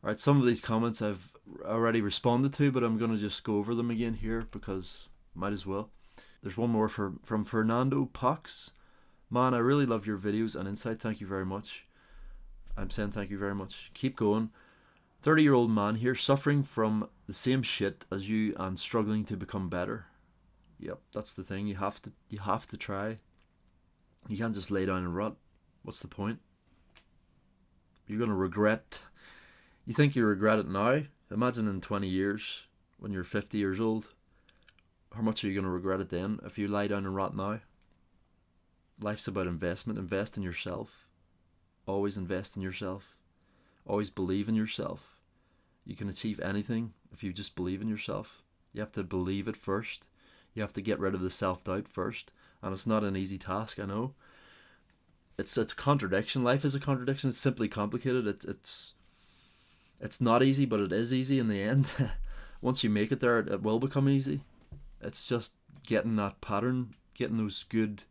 All right, some of these comments I've already responded to, but I'm gonna just go over them again here because might as well. There's one more from Fernando Pox. Man, I really love your videos and insight. Thank you very much. I'm saying thank you very much. Keep going. 30-year-old man here suffering from the same shit as you and struggling to become better. Yep, that's the thing. You have to try. You can't just lay down and rot. What's the point? You're gonna regret. You think you regret it now? Imagine in 20 years when you're 50 years old. How much are you gonna regret it then if you lie down and rot now? Life's about investment. Invest in yourself. Always invest in yourself. Always believe in yourself. You can achieve anything if you just believe in yourself. You have to believe it first. You have to get rid of the self-doubt first. And it's not an easy task, I know. It's a contradiction. Life is a contradiction. It's simply complicated. It's not easy, but it is easy in the end. Once you make it there, it will become easy. It's just getting that pattern, getting those good,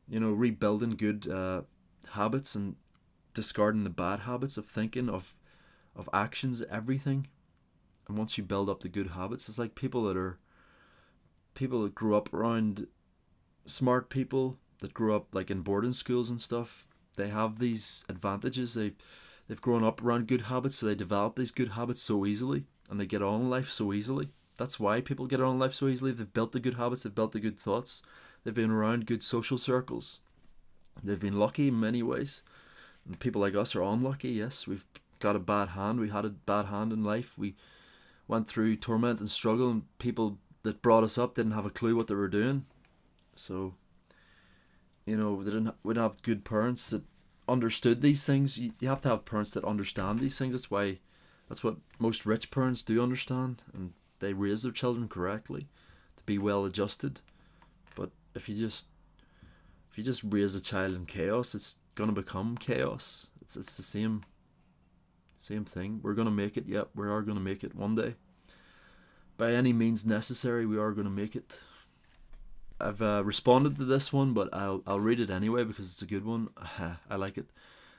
rebuilding good habits and discarding the bad habits of thinking, of actions, everything. And once you build up the good habits, it's like people that grew up around smart people, that grew up like in boarding schools and stuff. They have these advantages. They've grown up around good habits, so they develop these good habits so easily, and they get on in life so easily. That's why people get on in life so easily. They've built the good habits. They've built the good thoughts. They've been around good social circles. They've been lucky in many ways. And people like us are unlucky. Yes, we've got a bad hand. We had a bad hand in life. We went through torment and struggle, and people that brought us up didn't have a clue what they were doing. So, we didn't have good parents that understood these things. You have to have parents that understand these things. That's what most rich parents do understand, and they raise their children correctly to be well adjusted. But if you just raise a child in chaos, it's gonna become chaos. It's the same thing. We're gonna make it. Yep, we are gonna make it one day. By any means necessary, we are gonna make it. I've responded to this one, but I'll read it anyway because it's a good one. I like it.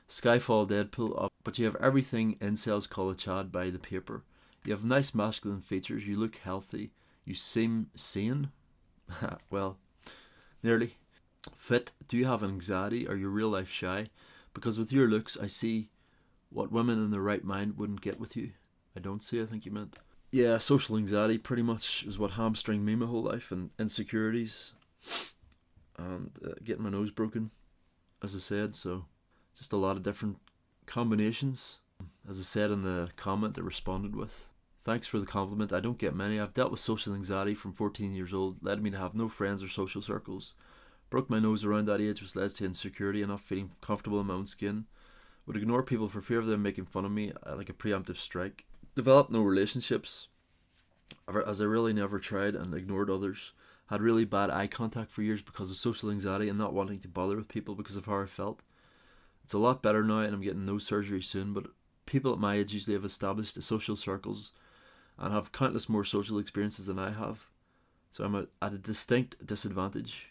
Skyfall Deadpool up, but you have everything incels call a chad by the paper. You have nice masculine features. You look healthy. You seem sane. Well, nearly. Fit. Do you have anxiety? Are you real life shy? Because with your looks, I see what women in their right mind wouldn't get with you. I don't see. I think you meant. Yeah, social anxiety pretty much is what hamstringed me my whole life, and insecurities, and getting my nose broken, as I said. So, just a lot of different combinations. As I said in the comment I responded with. Thanks for the compliment. I don't get many. I've dealt with social anxiety from 14 years old, led me to have no friends or social circles. Broke my nose around that age, which led to insecurity and not feeling comfortable in my own skin. Would ignore people for fear of them making fun of me, like a preemptive strike. Developed no relationships, as I really never tried, and ignored others. Had really bad eye contact for years because of social anxiety and not wanting to bother with people because of how I felt. It's a lot better now, and I'm getting no surgery soon, but people at my age usually have established social circles and have countless more social experiences than I have. So I'm at a distinct disadvantage.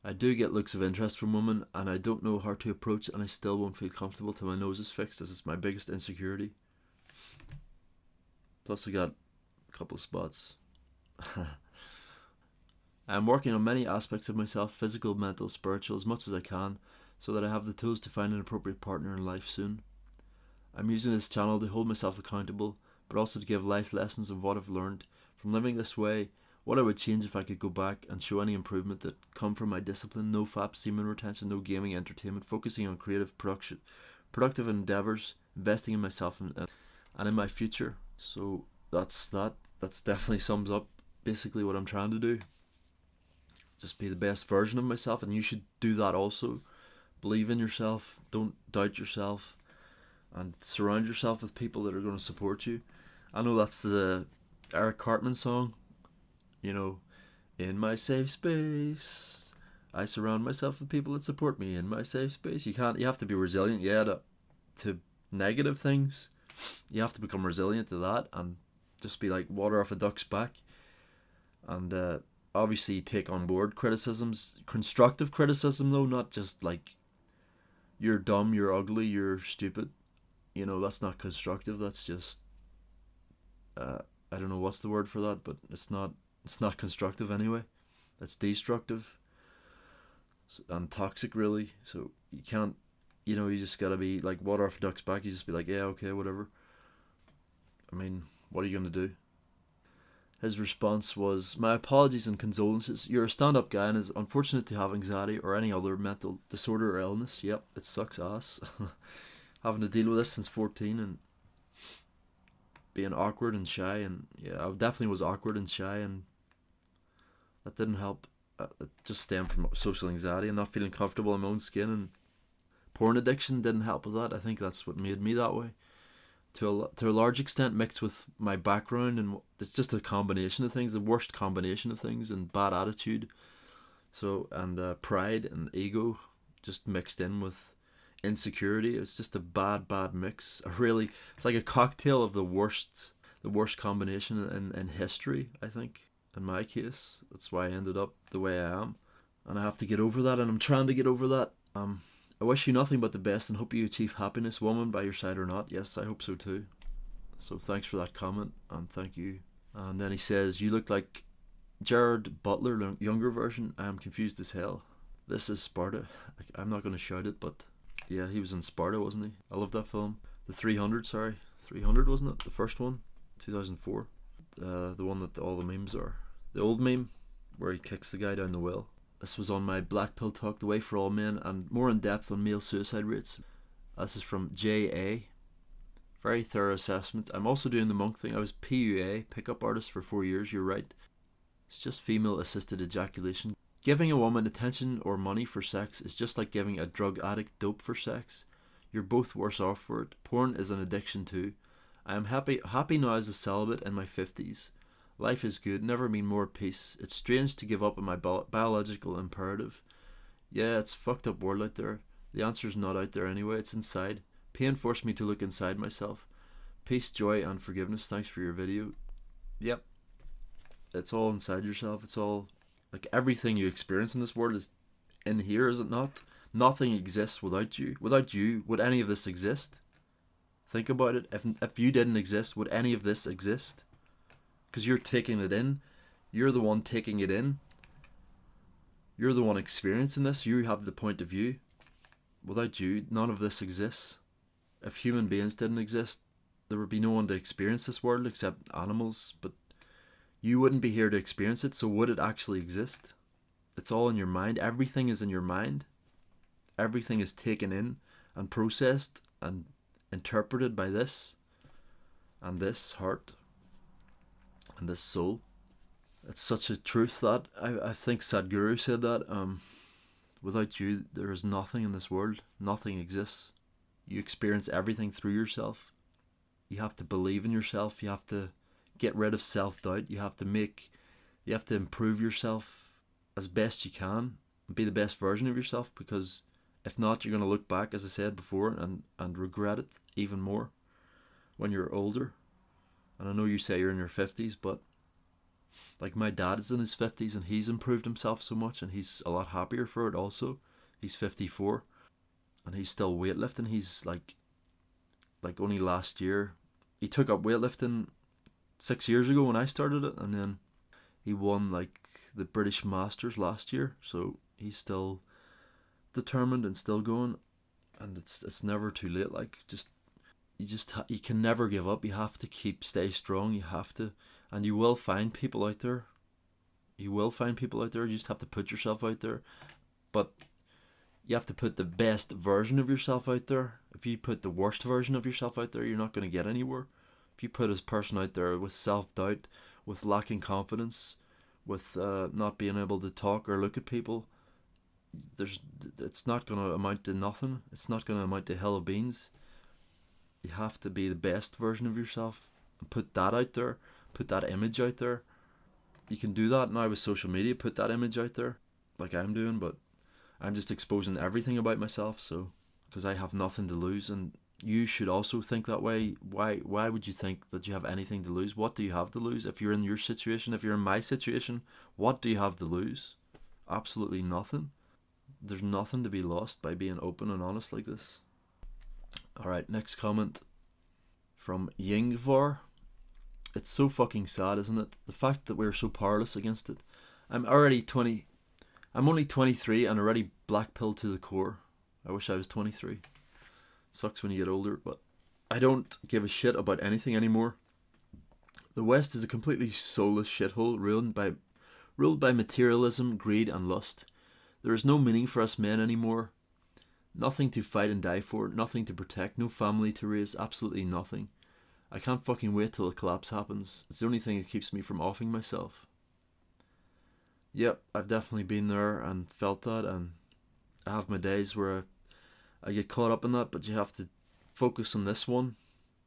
I do get looks of interest from women, and I don't know how to approach it, and I still won't feel comfortable till my nose is fixed, as it's my biggest insecurity. Plus, I got a couple of spots. I'm working on many aspects of myself, physical, mental, spiritual, as much as I can, so that I have the tools to find an appropriate partner in life soon. I'm using this channel to hold myself accountable, but also to give life lessons of what I've learned from living this way, what I would change if I could go back, and show any improvement that come from my discipline. No fap, semen retention, no gaming, entertainment, focusing on creative production, productive endeavours, investing in myself and in my future. So that's that. That's definitely sums up basically what I'm trying to do. Just be the best version of myself, and you should do that also. Believe in yourself, don't doubt yourself, and surround yourself with people that are going to support you. I know that's the Eric Cartman song, in my safe space. I surround myself with people that support me in my safe space. You have to be resilient, yeah, to negative things. You have to become resilient to that and just be like water off a duck's back. And obviously take on board criticisms, constructive criticism though, not just like you're dumb, you're ugly, you're stupid. You know, that's not constructive. That's just uh, I don't know what's the word for that, but it's not constructive anyway. It's destructive and toxic, really. So you can't, you know, you just gotta be like water off a duck's back. You just be like, yeah, okay, whatever. I mean, what are you gonna do? His response was, "My apologies and condolences. You're a stand-up guy and is unfortunate to have anxiety or any other mental disorder or illness. Yep, it sucks ass. Having to deal with this since 14 and being awkward and shy, and yeah, I definitely was awkward and shy, and that didn't help. It just stemmed from social anxiety and not feeling comfortable in my own skin, and porn addiction didn't help with that. I think that's what made me that way. To a large extent, mixed with my background, and it's just a combination of things, the worst combination of things, and bad attitude. So and pride and ego, just mixed in with insecurity. It's just a bad mix. It's like a cocktail of the worst combination in history. I think in my case, that's why I ended up the way I am, and I have to get over that, and I'm trying to get over that. I wish you nothing but the best and hope you achieve happiness, woman, by your side or not. Yes, I hope so too. So thanks for that comment, and thank you. And then he says, "You look like Gerard Butler, younger version. I am confused as hell. This is Sparta." I'm not going to shout it, but yeah, he was in Sparta, wasn't he? I love that film. The 300, sorry. 300, wasn't it? The first one? 2004. The one that all the memes are. The old meme, where he kicks the guy down the well. This was on my Black Pill Talk, The Way for All Men, and more in depth on male suicide rates. This is from JA. Very thorough assessment. I'm also doing the monk thing. I was PUA, pickup artist, for 4 years. You're right. It's just female assisted ejaculation. Giving a woman attention or money for sex is just like giving a drug addict dope for sex. You're both worse off for it. Porn is an addiction too. I am happy now as a celibate in my 50s. Life is good, never been more at peace. It's strange to give up on my biological imperative. Yeah, it's a fucked up world out there. The answer's not out there anyway, it's inside. Pain forced me to look inside myself. Peace, joy, and forgiveness. Thanks for your video. Yep. It's all inside yourself. It's all, like, everything you experience in this world is in here, is it not? Nothing exists without you. Without you, would any of this exist? Think about it. If you didn't exist, would any of this exist? Because you're taking it in. You're the one taking it in. You're the one experiencing this. You have the point of view. Without you, none of this exists. If human beings didn't exist, there would be no one to experience this world except animals. But you wouldn't be here to experience it, so would it actually exist? It's all in your mind. Everything is in your mind. Everything is taken in and processed and interpreted by this and this heart and this soul. It's such a truth that I think Sadhguru said that without you there is nothing in this world. Nothing exists. You experience everything through yourself. You have to believe in yourself. You have to get rid of self-doubt. You have to improve yourself as best you can and be the best version of yourself, because if not, you're going to look back, as I said before, and regret it even more when you're older. And I know you say you're in your 50s, but like my dad is in his 50s and he's improved himself so much and he's a lot happier for it also. He's 54 and he's still weightlifting. He's like only last year, he took up weightlifting 6 years ago when I started it, and then he won like the British Masters last year. So he's still determined and still going, and it's never too late. Like you can never give up. You have to stay strong. You have to, and you will find people out there. You just have to put yourself out there, but you have to put the best version of yourself out there. If you put the worst version of yourself out there, you're not going to get anywhere. If you put a person out there with self-doubt, with lacking confidence, with not being able to talk or look at people, it's not going to amount to nothing. It's not going to amount to hell of beans. You have to be the best version of yourself and put that out there, put that image out there. You can do that now with social media, put that image out there like I'm doing, but I'm just exposing everything about myself, so because I have nothing to lose, and you should also think that way. Why would you think that you have anything to lose? What do you have to lose? If you're in your situation, if you're in my situation, what do you have to lose? Absolutely nothing. There's nothing to be lost by being open and honest like this. Alright, next comment from Yingvar. It's so fucking sad, isn't it? The fact that we're so powerless against it. I'm only 23 and already black pill to the core. I wish I was 23. It sucks when you get older, but I don't give a shit about anything anymore. The West is a completely soulless shithole ruled by materialism, greed, and lust. There is no meaning for us men anymore. Nothing to fight and die for, nothing to protect, no family to raise, absolutely nothing. I can't fucking wait till the collapse happens. It's the only thing that keeps me from offing myself. Yep, I've definitely been there and felt that, and I have my days where I get caught up in that, but you have to focus on this one.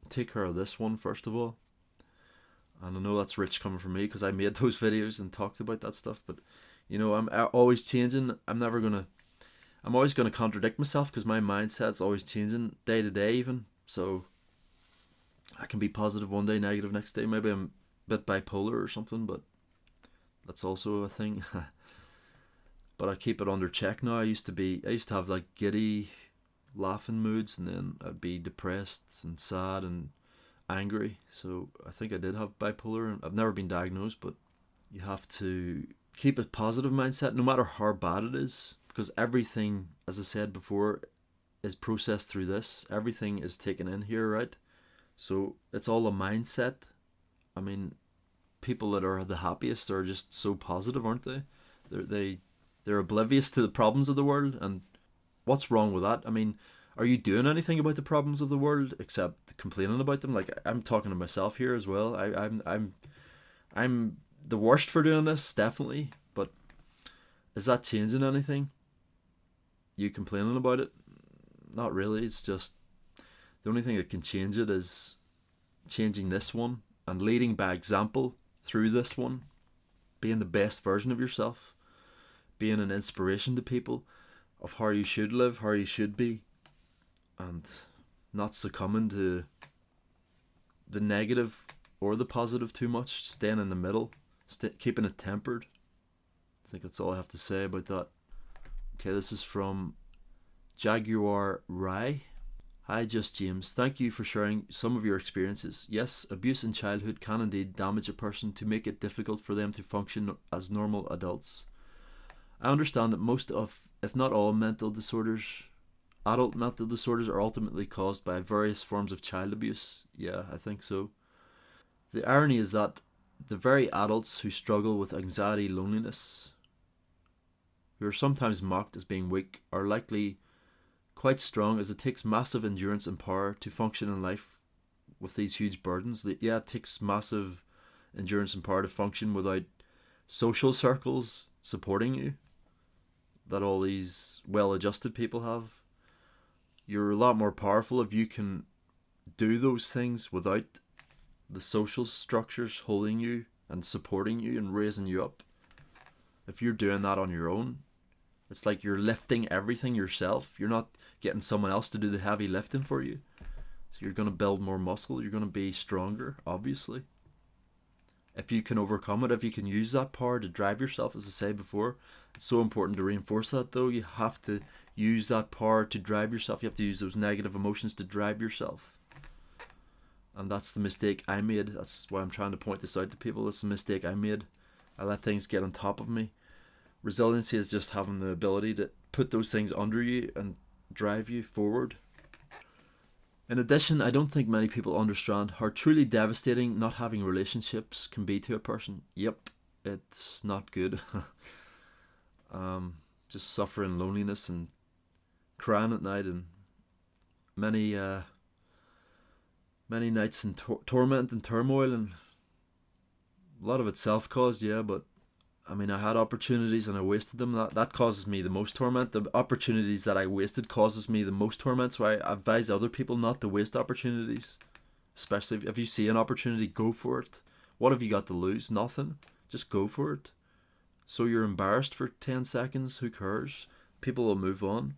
Take care of this one first of all. And I know that's rich coming from me because I made those videos and talked about that stuff, but you know, I'm always changing. I'm always gonna contradict myself because my mindset's always changing day to day even. So I can be positive one day, negative next day. Maybe I'm a bit bipolar or something, but that's also a thing. But I keep it under check now. I used to have like giddy laughing moods, and then I'd be depressed and sad and angry. So I think I did have bipolar, and I've never been diagnosed, but you have to keep a positive mindset no matter how bad it is, because everything, as I said before, is processed through this. Everything is taken in here, right? So it's all a mindset. I mean, people that are the happiest are just so positive, aren't they? They're oblivious to the problems of the world, and what's wrong with that? I mean, are you doing anything about the problems of the world except complaining about them? Like, I'm talking to myself here as well. I'm the worst for doing this, definitely. But is that changing anything? You complaining about it? Not really. It's just the only thing that can change it is changing this one and leading by example through this one, being the best version of yourself, being an inspiration to people of how you should live, how you should be, and not succumbing to the negative or the positive too much, staying in the middle, keeping it tempered. I think that's all I have to say about that. Okay, this is from Jaguar Rai. Hi, Just James. Thank you for sharing some of your experiences. Yes, abuse in childhood can indeed damage a person to make it difficult for them to function as normal adults. I understand that most of, if not all, adult mental disorders are ultimately caused by various forms of child abuse. Yeah, I think so. The irony is that the very adults who struggle with anxiety, loneliness, who are sometimes mocked as being weak, are likely quite strong, as it takes massive endurance and power to function in life with these huge burdens. Yeah, it takes massive endurance and power to function without social circles supporting you that all these well-adjusted people have. You're a lot more powerful if you can do those things without the social structures holding you and supporting you and raising you up. If you're doing that on your own, it's like you're lifting everything yourself. You're not getting someone else to do the heavy lifting for you. So you're going to build more muscle. You're going to be stronger, obviously. If you can overcome it, if you can use that power to drive yourself, as I said before, it's so important to reinforce that though. You have to use that power to drive yourself. You have to use those negative emotions to drive yourself. And that's the mistake I made. That's why I'm trying to point this out to people. That's the mistake I made. I let things get on top of me. Resiliency is just having the ability to put those things under you and drive you forward. In addition, I don't think many people understand how truly devastating not having relationships can be to a person. Yep, it's not good. Just suffering loneliness and crying at night, and many nights in torment and turmoil, and a lot of it self-caused, yeah, but I mean, I had opportunities and I wasted them. That causes me the most torment. The opportunities that I wasted causes me the most torment. So I advise other people not to waste opportunities. Especially if you see an opportunity, go for it. What have you got to lose? Nothing. Just go for it. So you're embarrassed for 10 seconds. Who cares? People will move on.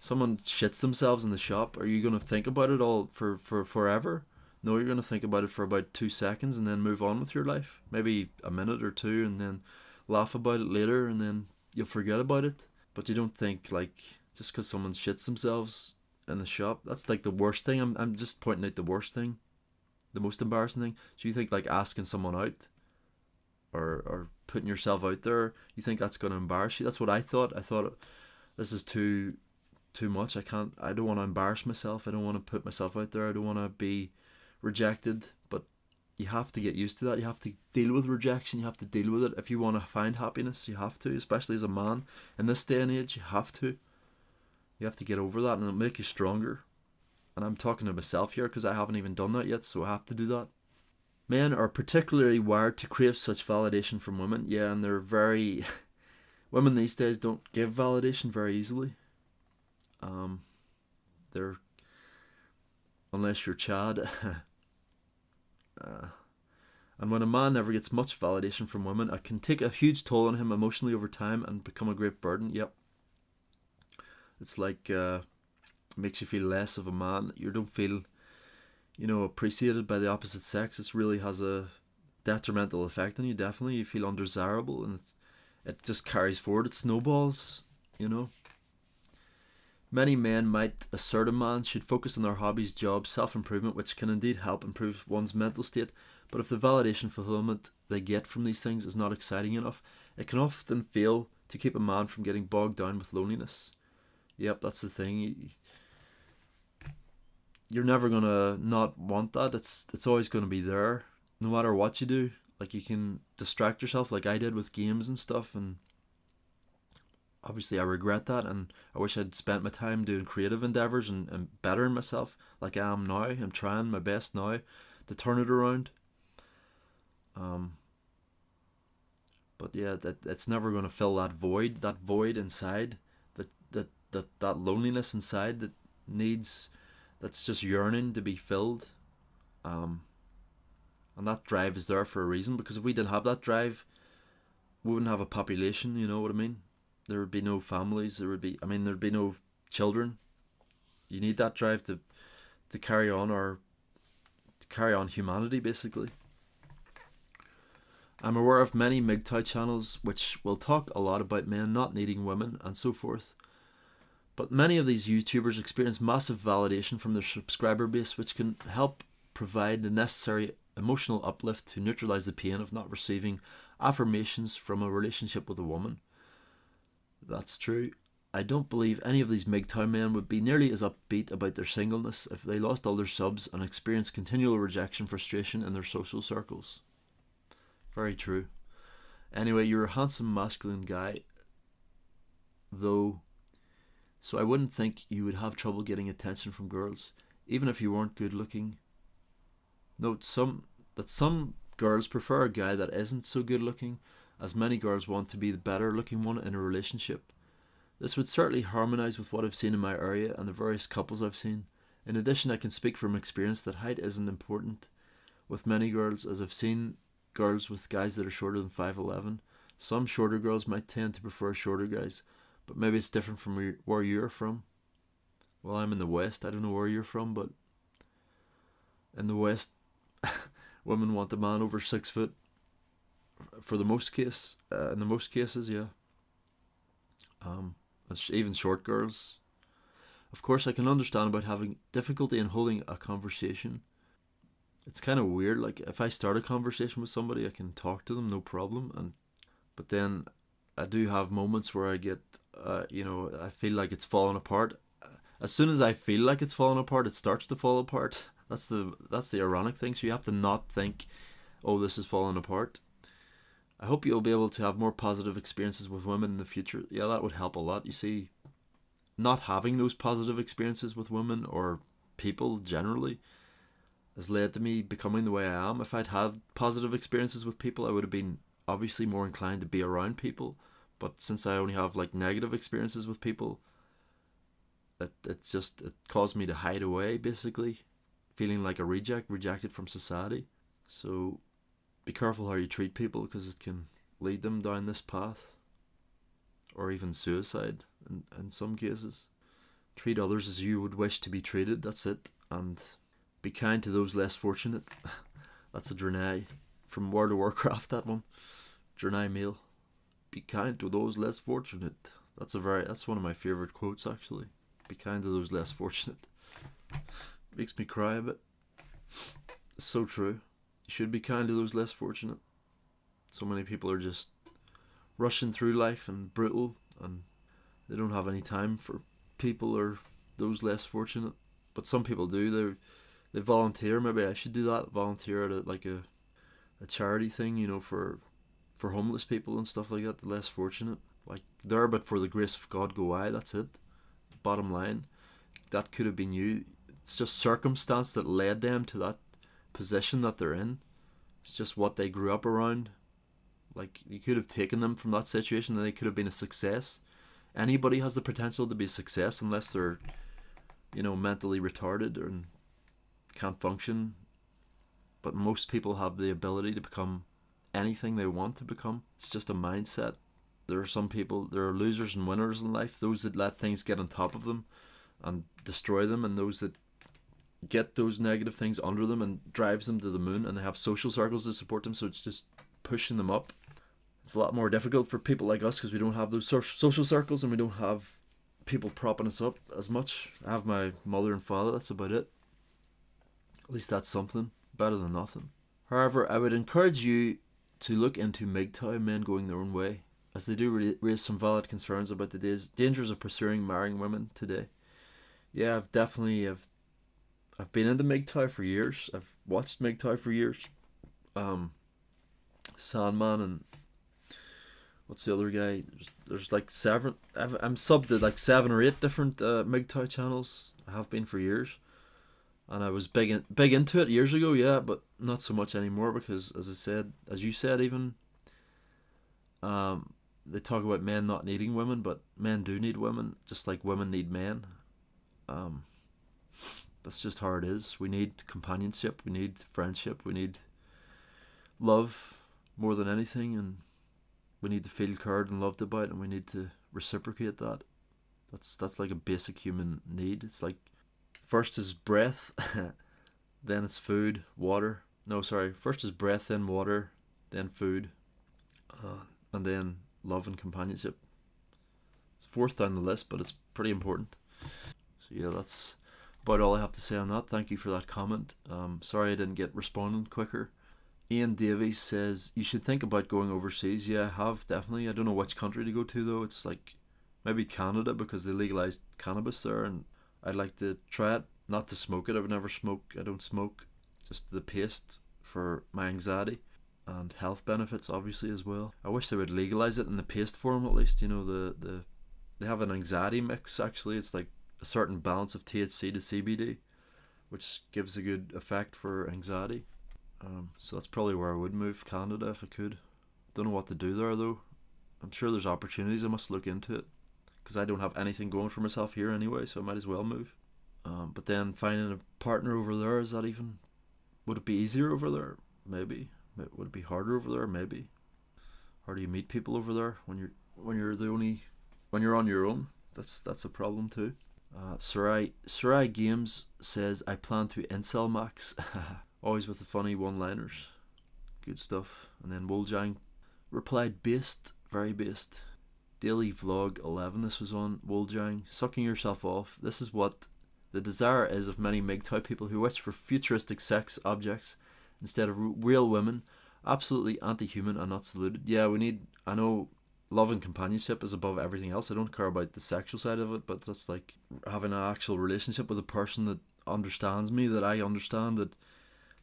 Someone shits themselves in the shop. Are you going to think about it all for forever? No, you're going to think about it for about 2 seconds and then move on with your life. Maybe a minute or two, and then laugh about it later, and then you'll forget about it. But you don't think, like, just because someone shits themselves in the shop. That's like the worst thing. I'm just pointing out the worst thing, the most embarrassing thing. So you think like asking someone out, or putting yourself out there, you think that's going to embarrass you? That's what I thought. I thought this is too much. I don't want to embarrass myself. I don't want to put myself out there. I don't want to be rejected. But you have to get used to that. You have to deal with rejection. You have to deal with it. If you want to find happiness, you have to, especially as a man in this day and age. You have to. You have to get over that, and it'll make you stronger. And I'm talking to myself here because I haven't even done that yet, so I have to do that. Men are particularly wired to crave such validation from women. Yeah, and they're very... women these days don't give validation very easily. They're... unless you're Chad. And when a man never gets much validation from women, it can take a huge toll on him emotionally over time and become a great burden. Yep. It's like... makes you feel less of a man. You don't feel, appreciated by the opposite sex. It really has a detrimental effect on you. Definitely, you feel undesirable, and it just carries forward. It snowballs. Many men might assert a man should focus on their hobbies, jobs, self-improvement, which can indeed help improve one's mental state. But if the validation fulfillment they get from these things is not exciting enough, it can often fail to keep a man from getting bogged down with loneliness. Yep, that's the thing. You're never gonna not want that. It's always gonna be there, no matter what you do. Like, you can distract yourself, like I did with games and stuff, and obviously I regret that, and I wish I'd spent my time doing creative endeavors and bettering myself, like I am now. I'm trying my best now to turn it around. But yeah, it's never gonna fill that void inside, that loneliness inside that's just yearning to be filled. And that drive is there for a reason, because if we didn't have that drive, we wouldn't have a population, you know what I mean? There would be no families, there'd be no children. You need that drive to carry on, or to carry on humanity, basically. I'm aware of many MGTOW channels which will talk a lot about men not needing women and so forth. But many of these YouTubers experience massive validation from their subscriber base, which can help provide the necessary emotional uplift to neutralize the pain of not receiving affirmations from a relationship with a woman. That's true. I don't believe any of these MGTOW men would be nearly as upbeat about their singleness if they lost all their subs and experienced continual rejection frustration in their social circles. Very true. Anyway, you're a handsome masculine guy, though, so I wouldn't think you would have trouble getting attention from girls, even if you weren't good looking. Note that some girls prefer a guy that isn't so good looking, as many girls want to be the better looking one in a relationship. This would certainly harmonise with what I've seen in my area and the various couples I've seen. In addition, I can speak from experience that height isn't important with many girls, as I've seen girls with guys that are shorter than 5'11". Some shorter girls might tend to prefer shorter guys, but maybe it's different from where you're from. Well, I'm in the West. I don't know where you're from, but in the West, women want a man over 6 foot. For the most case, in the most cases, yeah. It's even short girls. Of course, I can understand about having difficulty in holding a conversation. It's kind of weird. Like, if I start a conversation with somebody, I can talk to them, no problem. But then I do have moments where I get, I feel like it's falling apart. As soon as I feel like it's falling apart, it starts to fall apart. That's the ironic thing. So you have to not think, oh, this is falling apart. I hope you'll be able to have more positive experiences with women in the future. Yeah, that would help a lot. You see, not having those positive experiences with women or people generally has led to me becoming the way I am. If I'd had positive experiences with people, I would have been obviously more inclined to be around people. But since I only have like negative experiences with people, it caused me to hide away, basically, feeling like a rejected from society. So be careful how you treat people, because it can lead them down this path, or even suicide in some cases. Treat others as you would wish to be treated, that's it. And be kind to those less fortunate. That's a Draenei from World of Warcraft, that one. Draenei Meal. Be kind to those less fortunate. That's one of my favourite quotes, actually. Be kind to those less fortunate. Makes me cry a bit. It's so true. You should be kind to those less fortunate. So many people are just rushing through life and brutal, and they don't have any time for people or those less fortunate. But some people do. They volunteer. Maybe I should do that. Volunteer at a charity thing, for homeless people and stuff like that, the less fortunate. Like, there, but for the grace of God go I. That's it. Bottom line, that could have been you. It's just circumstance that led them to that position that they're in. It's just what they grew up around. Like, you could have taken them from that situation and they could have been a success. Anybody has the potential to be a success unless they're, mentally retarded or can't function. But most people have the ability to become anything they want to become. It's just a mindset. There are losers and winners in life. Those that let things get on top of them and destroy them, and those that get those negative things under them and drives them to the moon, and they have social circles to support them, so it's just pushing them up. It's a lot more difficult for people like us because we don't have those social circles and we don't have people propping us up as much. I have my mother and father, that's about it. At least that's something. Better than nothing. However, I would encourage you to look into MGTOW, men going their own way, as they do raise some valid concerns about the dangers of pursuing marrying women today. Yeah, I've been into MGTOW for years. I've watched MGTOW for years. Sandman and what's the other guy? There's like seven. I'm subbed to like 7 or 8 different MGTOW channels. I have been for years, and I was big into it years ago. Yeah, but not so much anymore because, as you said, even they talk about men not needing women, but men do need women, just like women need men. That's just how it is. We need companionship, we need friendship, we need love more than anything, and we need to feel cared and loved about, and we need to reciprocate that. That's like a basic human need. It's like, first is breath, then it's food, water. No, sorry. First is breath, then water, then food, and then love and companionship. It's 4th down the list, but it's pretty important. So yeah, that's about all I have to say on that. Thank you for that comment. Sorry I didn't get responding quicker. Ian Davies says, you should think about going overseas. Yeah, I have, definitely. I don't know which country to go to though. It's like maybe Canada because they legalized cannabis there, and I'd like to try it. Not to smoke it. I would never smoke. I don't smoke. Just the paste for my anxiety and health benefits obviously as well. I wish they would legalize it in the paste form at least. They have an anxiety mix actually. It's like a certain balance of THC to CBD, which gives a good effect for anxiety. So that's probably where I would move, Canada, if I could. Don't know what to do there though. I'm sure there's opportunities. I must look into it because I don't have anything going for myself here anyway, so I might as well move. But then finding a partner over there, would it be easier over there? Maybe. Would it be harder over there? Maybe. How do you meet people over there when you're on your own? That's a problem too. Sarai Games says, I plan to incel max. Always with the funny one-liners. Good stuff. And then Woljang replied, based, very based. Daily Vlog 11, this was on Woljang. Sucking yourself off. This is what the desire is of many MGTOW people who wish for futuristic sex objects instead of real women. Absolutely anti-human and not saluted. Yeah, I know love and companionship is above everything else. I don't care about the sexual side of it, but that's like having an actual relationship with a person that understands me, that I understand, that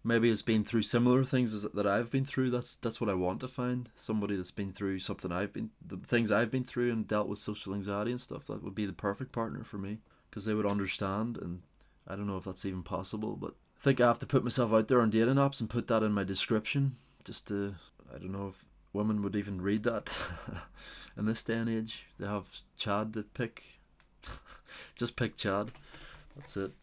maybe has been through similar things that I've been through. That's what I want to find. Somebody that's been through the things I've been through and dealt with social anxiety and stuff. That would be the perfect partner for me because they would understand. And I don't know if that's even possible, but I think I have to put myself out there on dating apps and put that in my description I don't know if women would even read that in this day and age. They have Chad to pick. Just pick Chad. That's it.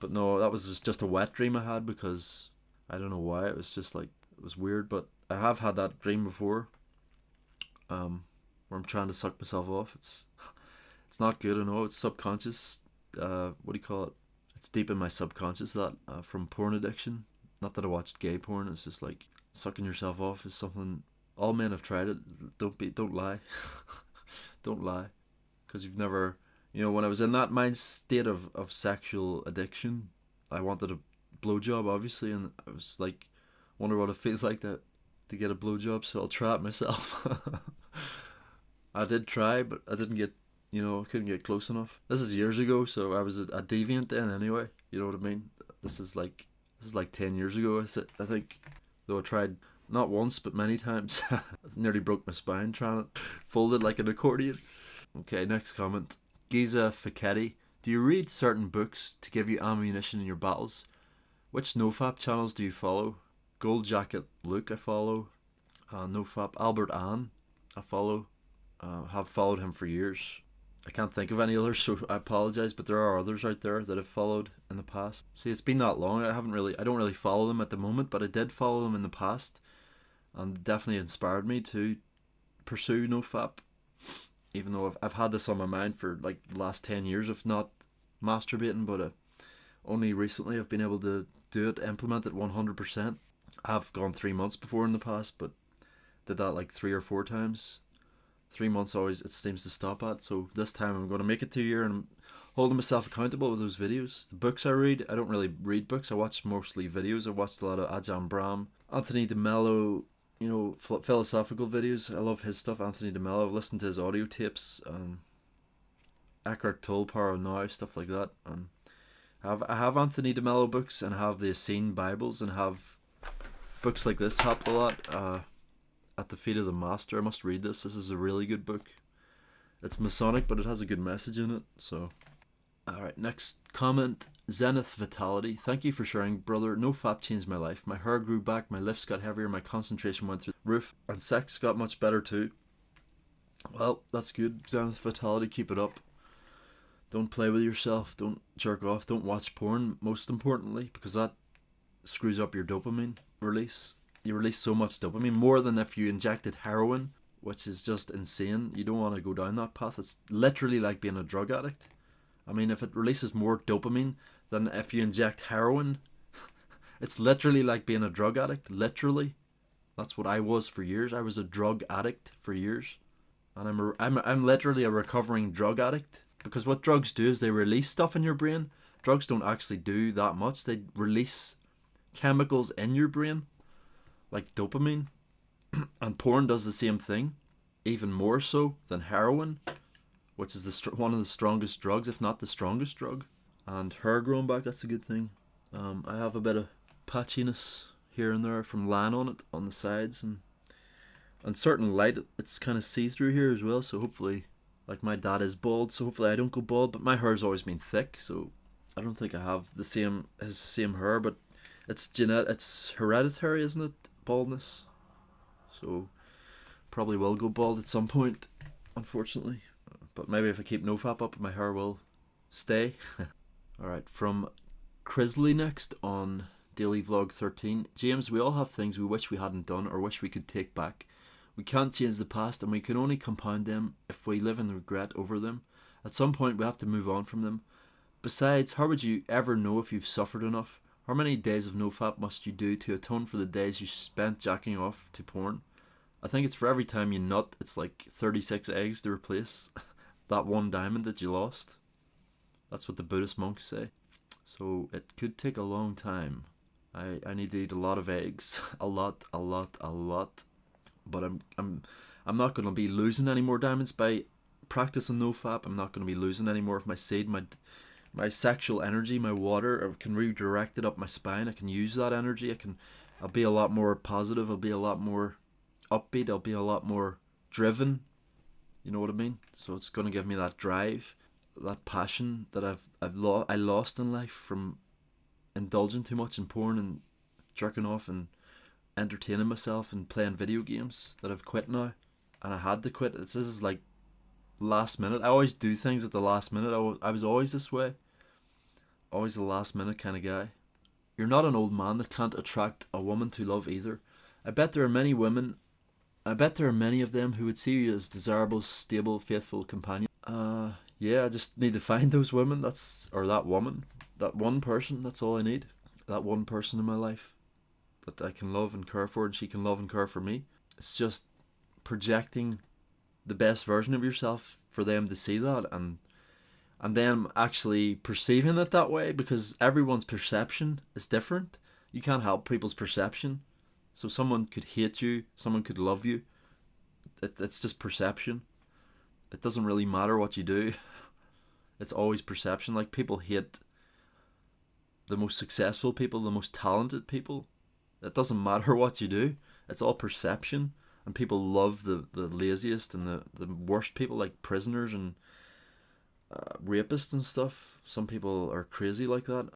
But no, that was just a wet dream I had because I don't know why. It was just like, it was weird, but I have had that dream before, where I'm trying to suck myself off. It's not good, I know. It's subconscious. What do you call it? It's deep in my subconscious, that from porn addiction. Not that I watched gay porn. It's just like sucking yourself off is something. All men have tried it. Don't lie. Don't lie, because you've never You know, when I was in that mind state of sexual addiction, I wanted a blowjob, obviously, and I was like, wonder what it feels like to get a blowjob, so I'll try it myself. I did try, but I didn't get, I couldn't get close enough. This is years ago, so I was a deviant then anyway. You know what I mean? This is like 10 years ago. I think, though I tried not once but many times. I nearly broke my spine trying it. Folded like an accordion. Okay, next comment. Giza Ficetti. Do you read certain books to give you ammunition in your battles? Which NoFap channels do you follow? Gold Jacket Luke I follow. NoFap Albert Ann I follow. Have followed him for years. I can't think of any others, so I apologize, but there are others out there that I've followed in the past. See, it's been that long. I don't really follow them at the moment, but I did follow them in the past, and definitely inspired me to pursue NoFap. Even though I've had this on my mind for like the last 10 years, if not masturbating, but only recently I've been able to do it, implement it 100%. I've gone 3 months before in the past, but did that like 3 or 4 times. 3 months always it seems to stop at, so this time I'm going to make it 2 year, and I'm holding myself accountable with those videos. The books I read, I don't really read books, I watch mostly videos. I watched a lot of Ajahn Brahm, Anthony DeMello, philosophical videos. I love his stuff, Anthony DeMello. I've listened to his audio tapes, Eckhart Tolle, Power of Now, stuff like that. And I have Anthony DeMello books, and I have the Essene Bibles, and have books like this help a lot. At the Feet of the Master. I must read this. This is a really good book. It's Masonic, but it has a good message in it. So, alright, next comment. Zenith Vitality. Thank you for sharing, brother. NoFap changed my life. My hair grew back, my lifts got heavier, my concentration went through the roof, and sex got much better too. Well, that's good. Zenith Vitality, keep it up. Don't play with yourself. Don't jerk off. Don't watch porn, most importantly, because that screws up your dopamine release. You release so much dopamine, more than if you injected heroin, which is just insane. You don't want to go down that path. It's literally like being a drug addict. I mean, if it releases more dopamine than if you inject heroin, it's literally like being a drug addict. Literally. That's what I was for years. I was a drug addict for years. And I'm literally a recovering drug addict. Because what drugs do is they release stuff in your brain. Drugs don't actually do that much. They release chemicals in your brain, like dopamine, and porn does the same thing, even more so than heroin, which is one of the strongest drugs, if not the strongest drug. And hair growing back, that's a good thing. I have a bit of patchiness here and there from lying on it on the sides, and certain light, it's kind of see-through here as well, so hopefully, like my dad is bald, so hopefully I don't go bald, but my hair's always been thick, so I don't think I have his same hair, but it's hereditary, isn't it? Baldness, so probably will go bald at some point, unfortunately, but maybe if I keep NoFap up my hair will stay. Alright, from Crisley next on Daily Vlog 13. James, we all have things we wish we hadn't done or wish we could take back. We can't change the past, and we can only compound them if we live in regret over them. At some point we have to move on from them. Besides, how would you ever know if you've suffered enough? How many days of NoFap must you do to atone for the days you spent jacking off to porn? I think it's for every time you nut, it's like 36 eggs to replace that one diamond that you lost. That's what the Buddhist monks say. So it could take a long time. I need to eat a lot of eggs. a lot. But I'm not going to be losing any more diamonds by practicing NoFap. I'm not going to be losing any more of my seed, my sexual energy, my water. I can redirect it up my spine. I can use that energy. I'll be a lot more positive. I'll be a lot more upbeat. I'll be a lot more driven. You know what I mean? So it's going to give me that drive, that passion that I lost in life from indulging too much in porn and jerking off and entertaining myself and playing video games, that I've quit now. And I had to quit. This is like last minute. I always do things at the last minute. I was always this way. Always the last minute kind of guy. You're not an old man that can't attract a woman to love either. I bet there are many of them who would see you as desirable, stable, faithful companion. Yeah, I just need to find those women, that woman, that one person, that's all I need. That one person in my life that I can love and care for, and she can love and care for me. It's just projecting the best version of yourself for them to see that, and and them actually perceiving it that way, because everyone's perception is different. You can't help people's perception. So someone could hate you, someone could love you. It's just perception. It doesn't really matter what you do. It's always perception. Like, people hate the most successful people, the most talented people. It doesn't matter what you do. It's all perception. And people love the laziest and the worst people, like prisoners and rapists and stuff. Some people are crazy like that.